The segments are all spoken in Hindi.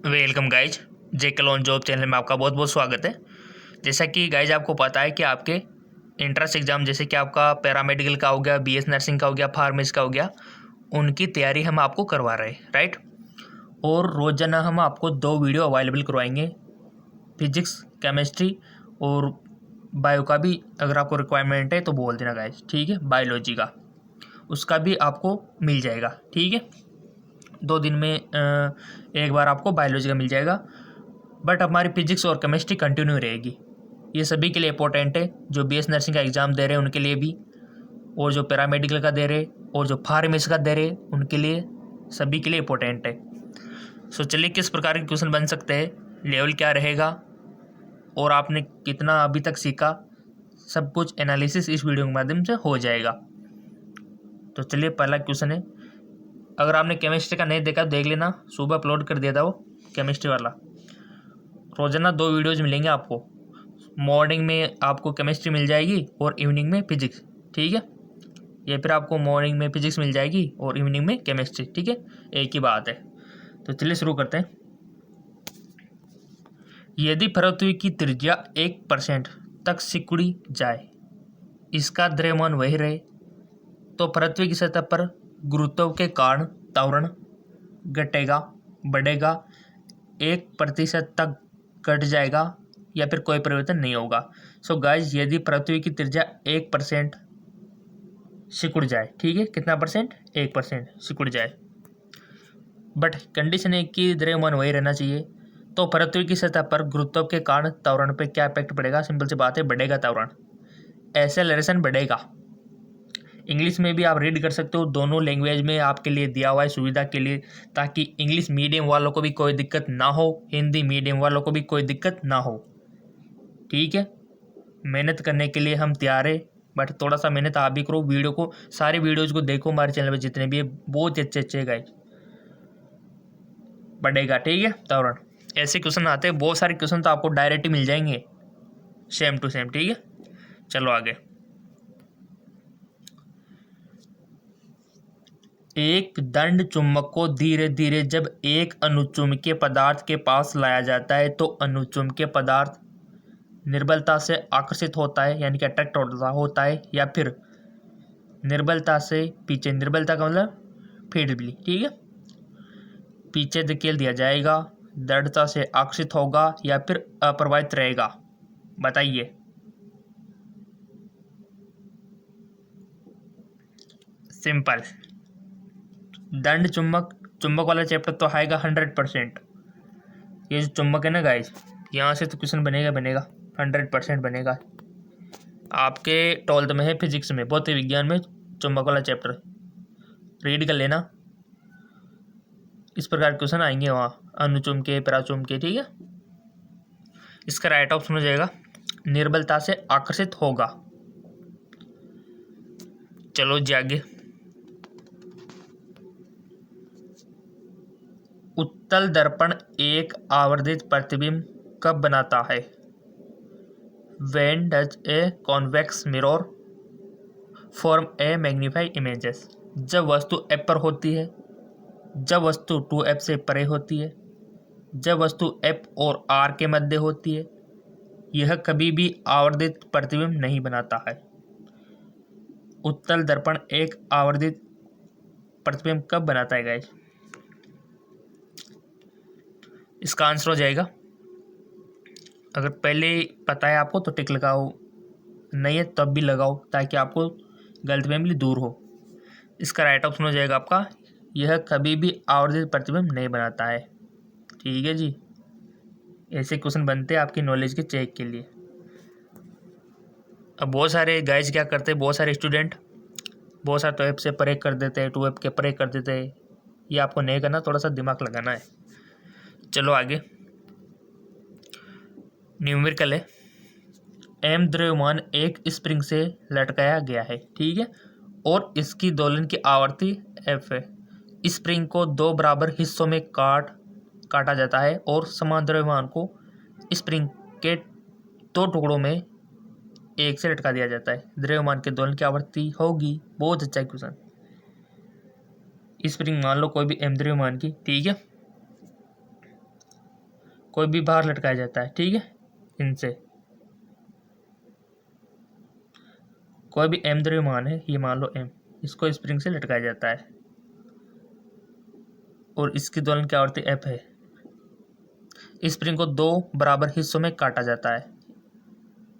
वेलकम गाइज, जे कलोन जॉब चैनल में आपका बहुत बहुत स्वागत है। जैसा कि गाइज आपको पता है कि आपके एंट्रेंस एग्ज़ाम जैसे कि आपका पैरामेडिकल का हो गया, बीएस नर्सिंग का हो गया, फार्मेसी का हो गया, उनकी तैयारी हम आपको करवा रहे हैं, राइट। और रोज़ाना हम आपको 2 वीडियो अवेलेबल करवाएंगे, फिजिक्स, केमिस्ट्री और बायो का भी। अगर आपको रिक्वायरमेंट है तो बोल देना गाइज, ठीक है। बायोलॉजी का उसका भी आपको मिल जाएगा, ठीक है। 2 दिन में एक बार आपको बायोलॉजी का मिल जाएगा, बट हमारी फिजिक्स और केमिस्ट्री कंटिन्यू रहेगी। ये सभी के लिए इंपॉर्टेंट है, जो बीएस नर्सिंग का एग्ज़ाम दे रहे हैं उनके लिए भी, और जो पैरामेडिकल का दे रहे और जो फार्मेसी का दे रहे उनके लिए, सभी के लिए इंपॉर्टेंट है। सो चलिए, किस प्रकार के क्वेश्चन बन सकते हैं, लेवल क्या रहेगा और आपने कितना अभी तक सीखा, सब कुछ एनालिसिस इस वीडियो के माध्यम से हो जाएगा। तो चलिए, पहला क्वेश्चन है। अगर आपने केमिस्ट्री का नहीं देखा तो देख लेना, सुबह अपलोड कर दिया था वो केमिस्ट्री वाला। रोजाना 2 वीडियोज़ मिलेंगे आपको। मॉर्निंग में आपको केमिस्ट्री मिल जाएगी और इवनिंग में फिजिक्स, ठीक है। या फिर आपको मॉर्निंग में फिजिक्स मिल जाएगी और इवनिंग में केमिस्ट्री, ठीक है। एक ही बात है। तो चलिए शुरू करते हैं। यदि पृथ्वी की त्रिज्या 1% तक सिकुड़ी जाए, इसका द्रव्यमान वही रहे, तो पृथ्वी की सतह पर गुरुत्व के कारण त्वरण घटेगा, बढ़ेगा, 1% तक घट जाएगा या फिर कोई परिवर्तन नहीं होगा। सो गाइज, यदि पृथ्वी की त्रिज्या 1% सिकुड़ जाए, ठीक है, कितना परसेंट? 1% सिकुड़ जाए, बट कंडीशन है कि द्रव्यमान वही रहना चाहिए, तो पृथ्वी की सतह पर गुरुत्व के कारण त्वरण पे क्या इफेक्ट पड़ेगा? सिंपल सी बात है, बढ़ेगा त्वरण, एक्सेलरेशन बढ़ेगा। इंग्लिश में भी आप रीड कर सकते हो, दोनों लैंग्वेज में आपके लिए दिया हुआ है सुविधा के लिए, ताकि इंग्लिश मीडियम वालों को भी कोई दिक्कत ना हो, हिंदी मीडियम वालों को भी कोई दिक्कत ना हो, ठीक है। मेहनत करने के लिए हम तैयार है, बट थोड़ा सा मेहनत आप भी करो। वीडियो को, सारे वीडियोज़ को देखो, हमारे चैनल पे जितने भी है बहुत अच्छे अच्छे गाइस। बढ़ेगा, ठीक है, त्वरण। ऐसे क्वेश्चन आते हैं, बहुत सारे क्वेश्चन तो आपको डायरेक्ट ही मिल जाएंगे, सेम टू सेम, ठीक है। चलो आगे। एक दंड चुंबक को धीरे धीरे जब एक अनुचुंबकीय पदार्थ के पास लाया जाता है, तो अनुचुंबकीय पदार्थ निर्बलता से आकर्षित होता है, यानी कि अट्रैक्ट होता है, या फिर निर्बलता से पीछे, निर्बलता का मतलब फेवरेबली, ठीक है, पीछे धकेल दिया जाएगा, दृढ़ता से आकर्षित होगा या फिर अप्रभावित रहेगा? बताइए। सिंपल। दंड चुंबक, चुंबक वाला चैप्टर तो आएगा 100%। ये जो चुंबक है ना गाइस, यहाँ से तो क्वेश्चन बनेगा बनेगा, 100% बनेगा। आपके 12th में है, फिजिक्स में, भौतिक विज्ञान में चुंबक वाला चैप्टर रीड कर लेना। इस प्रकार क्वेश्चन आएंगे वहाँ, अनुचुंबकीय, पराचुंबकीय, ठीक है। इसका राइट ऑप्शन हो जाएगा निर्बलता से आकर्षित होगा। चलो जी आगे। उत्तल दर्पण एक आवर्धित प्रतिबिंब कब बनाता है? When does a convex mirror form a magnified images? जब वस्तु एफ पर होती है, जब वस्तु 2f से परे होती है, जब वस्तु f और r के मध्य होती है, यह कभी भी आवर्धित प्रतिबिंब नहीं बनाता है। उत्तल दर्पण एक आवर्धित प्रतिबिंब कब बनाता है गाइस? इसका आंसर हो जाएगा, अगर पहले पता है आपको तो टिक लगाओ, नहीं है तब भी लगाओ, ताकि आपको गलतफहमी दूर हो। इसका राइट ऑप्शन हो जाएगा आपका, यह कभी भी आवर्धित प्रतिबिंब नहीं बनाता है, ठीक है जी। ऐसे क्वेश्चन बनते हैं आपकी नॉलेज के चेक के लिए। अब बहुत सारे गाइज क्या करते हैं, बहुत सारे स्टूडेंट बहुत सारे 2f से परे कर देते हैं, 2f के परे कर देते हैं। ये आपको नहीं करना, थोड़ा सा दिमाग लगाना है। चलो आगे। न्यूमेरिकल है। एम द्रव्यमान एक स्प्रिंग से लटकाया गया है, ठीक है, और इसकी दोलन की आवृत्ति एफ है। स्प्रिंग को 2 बराबर हिस्सों में काटा जाता है और समान द्रव्यमान को स्प्रिंग के 2 टुकड़ों में एक से लटका दिया जाता है। द्रव्यमान के दोलन की आवृत्ति होगी, बहुत अच्छा क्वेश्चन। स्प्रिंग मान लो कोई भी एम द्रव्यमान की, ठीक है। कोई भी बाहर लटकाया जाता है, ठीक है। इनसे कोई भी m द्रव्यमान है, ये मान लो m, इसको स्प्रिंग से लटकाया जाता है और इसकी दोलन की आवृत्ति f है। इस स्प्रिंग को दो बराबर हिस्सों में काटा जाता है,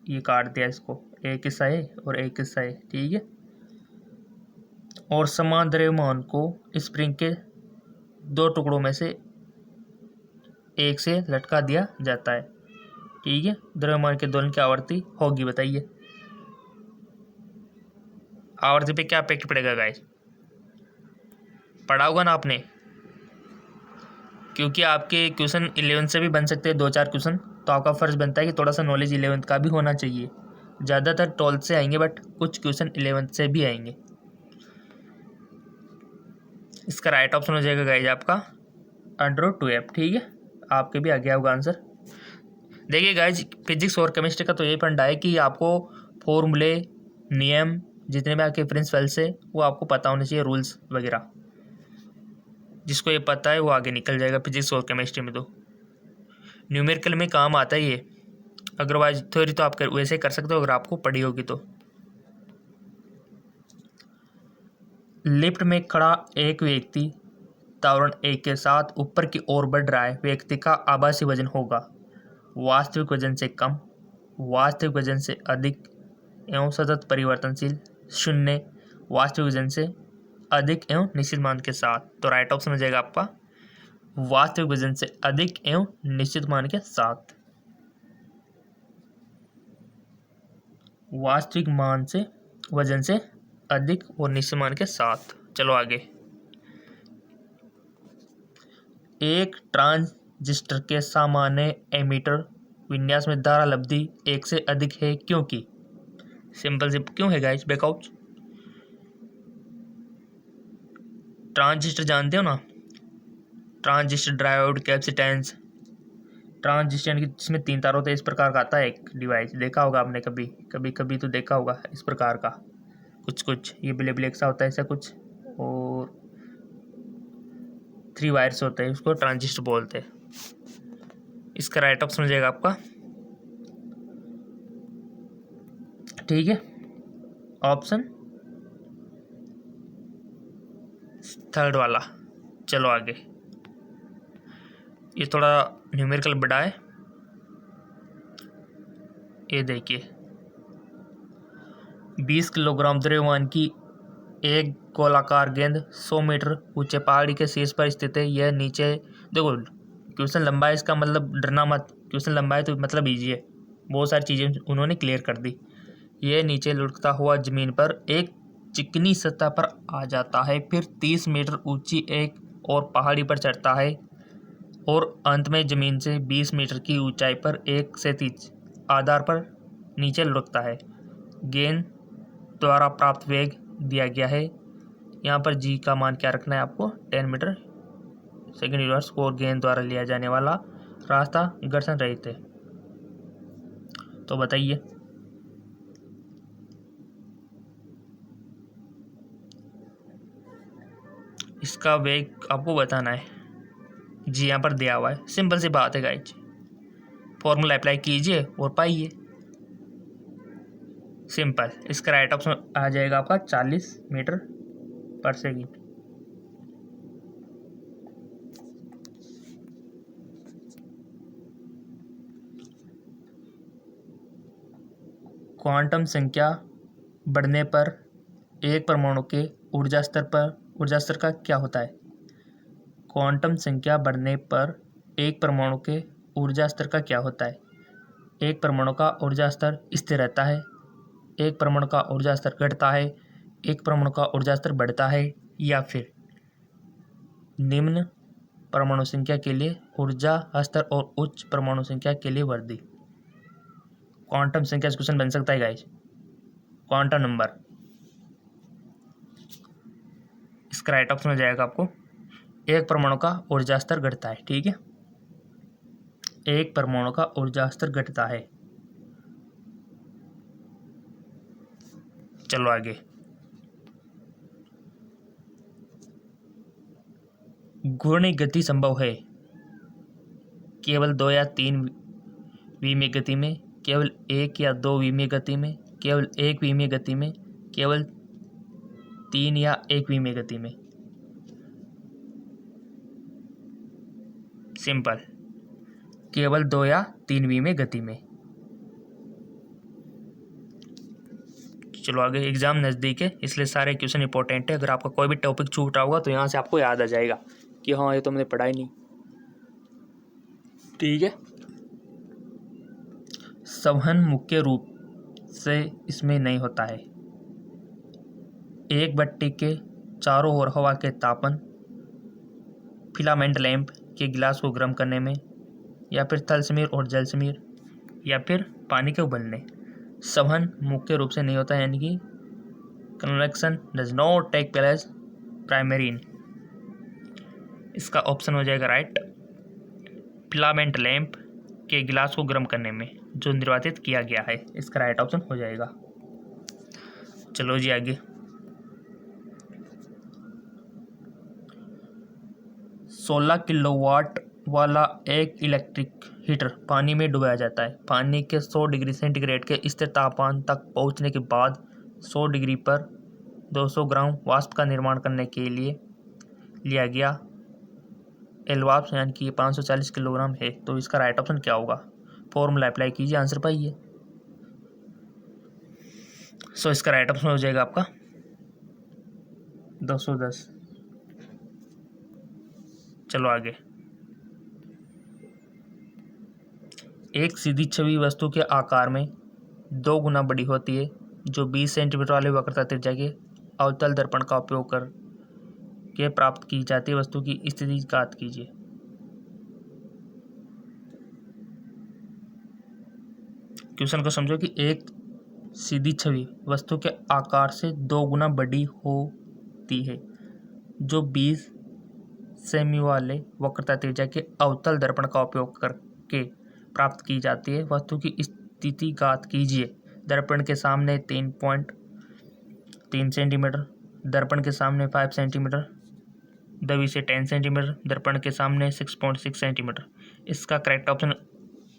ये काट दिया इसको, एक हिस्सा है और एक हिस्सा है, ठीक है। और समान द्रव्यमान को स्प्रिंग के दो टुकड़ों में से एक से लटका दिया जाता है, ठीक है। द्रव्यमान के दोलन की आवृत्ति होगी, बताइए आवृत्ति पे क्या इफेक्ट पड़ेगा गाइस, पढ़ा होगा ना आपने, क्योंकि आपके क्वेश्चन 11 से भी बन सकते हैं, 2-4 क्वेश्चन, तो आपका फर्ज बनता है कि थोड़ा सा नॉलेज 11th का भी होना चाहिए। ज़्यादातर 12th से आएंगे बट कुछ क्वेश्चन 11th से भी आएंगे। इसका राइट ऑप्शन हो जाएगा गाइस आपका √2f, ठीक है। आपके भी आ गया होगा आंसर। देखिए गाइस, फिजिक्स और केमिस्ट्री का तो यही फंडा है कि आपको फॉर्मूले, नियम, जितने भी आपके प्रिंसिपल्स है वो आपको पता होने चाहिए, रूल्स वगैरह। जिसको ये पता है वो आगे निकल जाएगा फिजिक्स और केमिस्ट्री में। तो न्यूमेरिकल में काम आता है ये, अदरवाइज थ्योरी तो आप वैसे कर सकते हो अगर आपको पढ़ी होगी तो। लिफ्ट में खड़ा एक व्यक्ति त्वरण एक के साथ ऊपर की ओर बढ़ रहा है। व्यक्ति का आभासी वजन होगा वास्तविक वजन से कम, वास्तविक वजन से अधिक एवं सतत परिवर्तनशील, शून्य, वास्तविक वजन से अधिक एवं निश्चित मान के साथ। तो राइट ऑप्शन हो जाएगा आपका वास्तविक वजन से अधिक एवं निश्चित मान के साथ, वास्तविक मान से वजन से अधिक और निश्चित मान के साथ। चलो आगे। एक ट्रांजिस्टर के सामान्य एमीटर विन्यास में धारा लब्धि 1 से अधिक है क्योंकि, सिंपल से क्यों है गाइस, बैकआउट। ट्रांजिस्टर जानते हो ना, ट्रांजिस्टर, डायोड, कैपेसिटेंस। ट्रांजिस्टर जिसमें 3 तार होते हैं, इस प्रकार का आता है एक डिवाइस, देखा होगा आपने कभी कभी कभी तो देखा होगा इस प्रकार का कुछ ये ब्लैक ब्लैक सा होता है ऐसा कुछ, और 3 वायर्स होते हैं, उसको ट्रांजिस्टर बोलते हैं। इसका राइट ऑप्शन हो जाएगा आपका, ठीक है, ऑप्शन थर्ड वाला। चलो आगे। ये थोड़ा न्यूमेरिकल बड़ा है, ये देखिए 20 किलोग्राम द्रव्यमान की एक गोलाकार गेंद 100 मीटर ऊंचे पहाड़ी के शीर्ष पर स्थित है। यह नीचे, देखो क्वेश्चन लंबा है, इसका मतलब डरना मत, क्वेश्चन लंबा है तो मतलब ईजी है, बहुत सारी चीज़ें उन्होंने क्लियर कर दी। यह नीचे लुढ़कता हुआ जमीन पर एक चिकनी सतह पर आ जाता है, फिर 30 मीटर ऊंची एक और पहाड़ी पर चढ़ता है और अंत में जमीन से 20 मीटर की ऊंचाई पर एक क्षैतिज आधार पर नीचे लुढ़कता है। गेंद द्वारा प्राप्त वेग दिया गया है। यहाँ पर जी का मान क्या रखना है आपको, 10 मीटर सेकेंड यूनिवर्स, और गेंद द्वारा लिया जाने वाला रास्ता घर्षण रहित है। तो बताइए इसका वेग आपको बताना है। जी यहाँ पर दिया हुआ है, सिंपल सी बात है गाइज, फॉर्मूला अप्लाई कीजिए और पाइए, सिंपल। इसका राइट ऑप्शन आ जाएगा आपका 40 मीटर पर सेकेंड। क्वांटम संख्या बढ़ने पर एक परमाणु के ऊर्जा स्तर का क्या होता है। क्वांटम संख्या बढ़ने पर एक परमाणु के ऊर्जा स्तर का क्या होता है। एक परमाणु का ऊर्जा स्तर स्थिर रहता है, एक परमाणु का ऊर्जा स्तर घटता है, एक परमाणु का ऊर्जा स्तर बढ़ता है, या फिर निम्न परमाणु संख्या के लिए ऊर्जा स्तर और उच्च परमाणु संख्या के लिए वृद्धि। क्वांटम संख्या से क्वेश्चन बन सकता है गाइस, क्वांटम नंबर। इसका राइट ऑप्शन हो जाएगा आपको एक परमाणु का ऊर्जा स्तर घटता है, ठीक है, एक परमाणु का ऊर्जा स्तर घटता है। चलो आगे। घूर्णी गति संभव है केवल 2 या 3 विमीय गति में, केवल 1 या 2 विमीय गति में, केवल 1 विमीय गति में, केवल 3 या 1 विमीय गति में। सिंपल, केवल 2 या 3 विमीय गति में। चलो आगे, एग्जाम नज़दीक है इसलिए सारे क्वेश्चन इंपॉर्टेंट है। अगर आपका कोई भी टॉपिक छूट रहा होगा तो यहाँ से आपको याद आ जाएगा कि हाँ ये तो हमने पढ़ा ही नहीं। ठीक है, संवहन मुख्य रूप से इसमें नहीं होता है। एक भट्टी के चारों ओर हवा के तापन, फिलामेंट लैंप के गिलास को गर्म करने में, या फिर थल समीर और जल समीर, या फिर पानी के उबलने। संवहन मुख्य रूप से नहीं होता है, यानी कि convection does not take place primary in. इसका ऑप्शन हो जाएगा राइट, फिलामेंट लैंप के गिलास को गर्म करने में जो निर्वातित किया गया है, इसका राइट ऑप्शन हो जाएगा। चलो जी आगे, 16 किलोवाट वाला एक इलेक्ट्रिक हीटर पानी में डुबाया जाता है। पानी के 100 डिग्री सेंटीग्रेड के स्थिर तापमान तक पहुंचने के बाद 100 डिग्री पर 200 ग्राम वाष्प का निर्माण करने के लिए लिया गया एलवाष्प, यानी कि 540 किलोग्राम है। तो इसका राइट ऑप्शन क्या होगा? फॉर्मूला अप्लाई कीजिए, आंसर पाइए। सो इसका राइट ऑप्शन हो जाएगा आपका 210। चलो आगे, एक सीधी छवि वस्तु के आकार में 2 गुना बड़ी होती है जो 20 सेंटीमीटर वाले वक्रता त्रिज्या के अवतल दर्पण का उपयोग कर के प्राप्त की जाती है वस्तु की स्थिति ज्ञात कीजिए। क्वेश्चन को समझो कि एक सीधी छवि वस्तु के आकार से 2 गुना बड़ी होती है जो 20 सेमी वाले वक्रता त्रिज्या के अवतल दर्पण का उपयोग करके प्राप्त की जाती है वस्तु की स्थिति ज्ञात कीजिए। दर्पण के सामने 3.3 सेंटीमीटर, दर्पण के सामने 5 सेंटीमीटर, दबी से 10 सेंटीमीटर, दर्पण के सामने 6.6 सेंटीमीटर। इसका करेक्ट ऑप्शन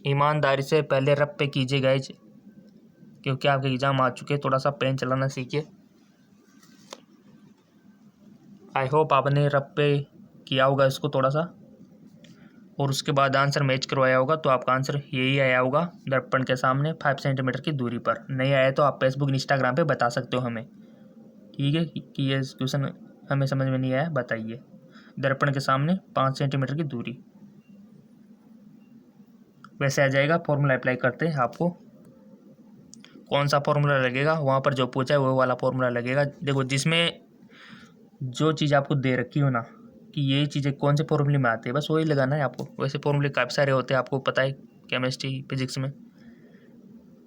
ईमानदारी से पहले रफ पे कीजिए गाइज, क्योंकि आपके एग्जाम आ चुके हैं। थोड़ा सा पेन चलाना सीखिए। आई होप आपने रफ पे किया होगा इसको थोड़ा सा, और उसके बाद आंसर मैच करवाया होगा, तो आपका आंसर यही आया होगा, दर्पण के सामने 5 सेंटीमीटर की दूरी पर। नहीं आया तो आप फेसबुक इंस्टाग्राम पे बता सकते हो हमें, ठीक है, कि ये क्वेश्चन हमें समझ में नहीं आया, बताइए। दर्पण के सामने 5 सेंटीमीटर की दूरी, वैसे आ जाएगा। फॉर्मूला अप्लाई करते हैं, आपको कौन सा फॉर्मूला लगेगा वहाँ पर जो पूछा है वो वाला फॉर्मूला लगेगा। देखो, जिसमें जो चीज़ आपको दे रखी हो ना कि ये चीज़ें कौन से फॉर्मूले में आती है, बस वही लगाना है आपको। वैसे फॉर्मूले काफ़ी सारे होते हैं, आपको पता है केमिस्ट्री फिजिक्स में,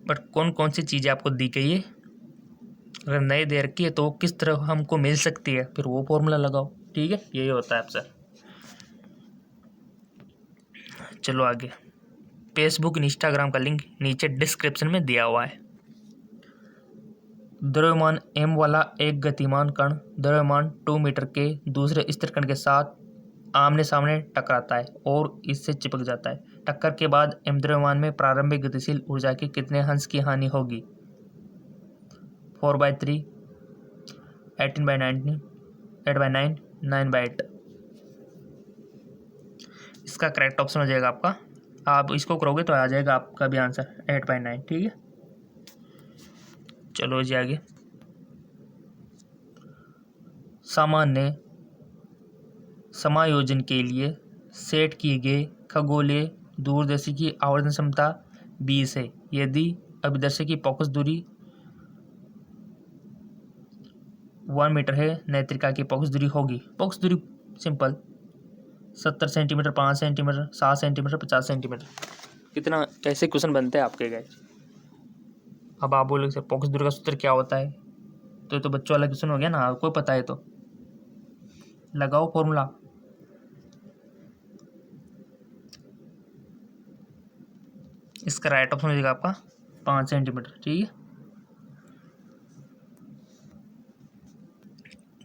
बट कौन कौन सी चीज़ें आपको दी गई है, अगर नए दे रखी है तो किस तरह हमको मिल सकती है, फिर वो फॉर्मूला लगाओ। ठीक है, यही होता है आपसे। चलो आगे, फेसबुक इंस्टाग्राम का लिंक नीचे डिस्क्रिप्शन में दिया हुआ है। द्रव्यमान m वाला एक गतिमान कण द्रव्यमान 2 मीटर के दूसरे स्थिर कण के साथ आमने सामने टकराता है और इससे चिपक जाता है। टक्कर के बाद m द्रव्यमान में प्रारंभिक गतिशील ऊर्जा के कितने अंश की हानि होगी? 4/3, 18/19, 8/9, 9/8। इसका करेक्ट ऑप्शन हो जाएगा आपका, आप इसको करोगे तो आ जाएगा आपका भी आंसर 8/9। ठीक है, चलो जी आगे, सामान्य समायोजन के लिए सेट किए गए खगोलीय दूरदर्शी की आवर्धन क्षमता 20 है यदि अभिदर्शक की फोकस दूरी 1 मीटर है, नेत्रिका की फोकस दूरी होगी। फोकस दूरी simple 70 centimetre, 5 centimetre, 7 centimetre, 50 centimetre. कितना कैसे क्वेश्चन बनते हैं आपके गए। अब आप बोलोगे सर फोकस दूरी का सूत्र क्या होता है, तो बच्चों वाला क्वेश्चन हो गया ना, आपको पता है तो लगाओ फॉर्मूला। इसका राइट ऑप्शन हो जाएगा आपका 5 सेंटीमीटर। ठीक है,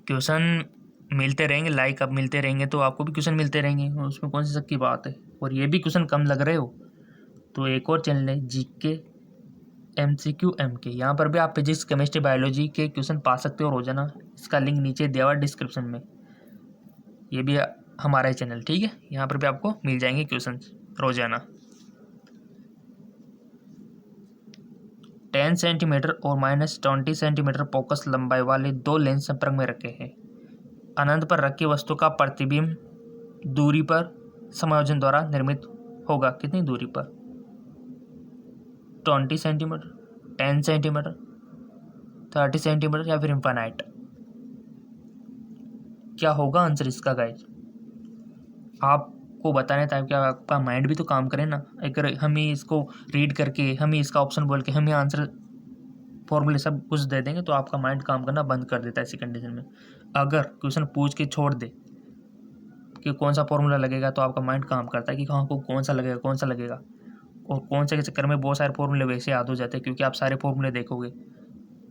क्वेश्चन मिलते रहेंगे लाइक, अब मिलते रहेंगे तो आपको भी क्वेश्चन मिलते रहेंगे, उसमें कौन सी शक की बात है। और ये भी क्वेश्चन कम लग रहे हो तो एक और चैनल है GK MCQ MK, यहाँ पर भी आप फिजिक्स केमिस्ट्री बायोलॉजी के क्वेश्चन पा सकते हो रोजाना। इसका लिंक नीचे दिया हुआ डिस्क्रिप्शन में, ये भी हमारा ही चैनल, ठीक है। यहाँ पर भी आपको मिल जाएंगे क्वेश्चन रोजाना। 10 सेंटीमीटर और -20 सेंटीमीटर फोकस लंबाई वाले दो लेंस संपर्क में रखे हैं। अनंत पर रखी वस्तु का प्रतिबिंब दूरी पर समायोजन द्वारा निर्मित होगा कितनी दूरी पर? 20 सेंटीमीटर, 10 सेंटीमीटर, 30 सेंटीमीटर या फिर इनफाइनाइट? क्या होगा आंसर इसका गाइज? आपको बताने ताकि आपका माइंड भी तो काम करे ना। अगर हम ही इसको रीड करके, हम ही इसका ऑप्शन बोल के, हम ही आंसर फॉर्मूले सब कुछ दे देंगे तो आपका माइंड काम करना बंद कर देता है ऐसी कंडीशन में। अगर क्वेश्चन पूछ के छोड़ दे कि कौन सा फॉर्मूला लगेगा तो आपका माइंड काम करता है कि हाँ को कौन सा लगेगा, कौन सा लगेगा, और कौन से के चक्कर में बहुत सारे फॉर्मूले वैसे याद हो जाते हैं क्योंकि आप सारे फॉर्मूले देखोगे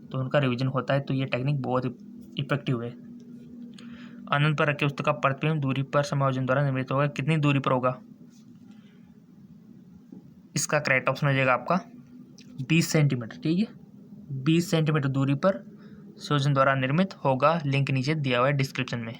तो उनका रिवीजन होता है। तो ये टेक्निक बहुत इफेक्टिव है। अनंत पर रखे वस्तु का प्रतिबिंब दूरी पर समायोजन द्वारा निर्मित होगा कितनी दूरी पर होगा? इसका करेक्ट ऑप्शन हो जाएगा आपका 20 सेंटीमीटर, ठीक है। 20 सेंटीमीटर दूरी पर संयोजन द्वारा निर्मित होगा, लिंक नीचे दिया हुआ है डिस्क्रिप्शन में।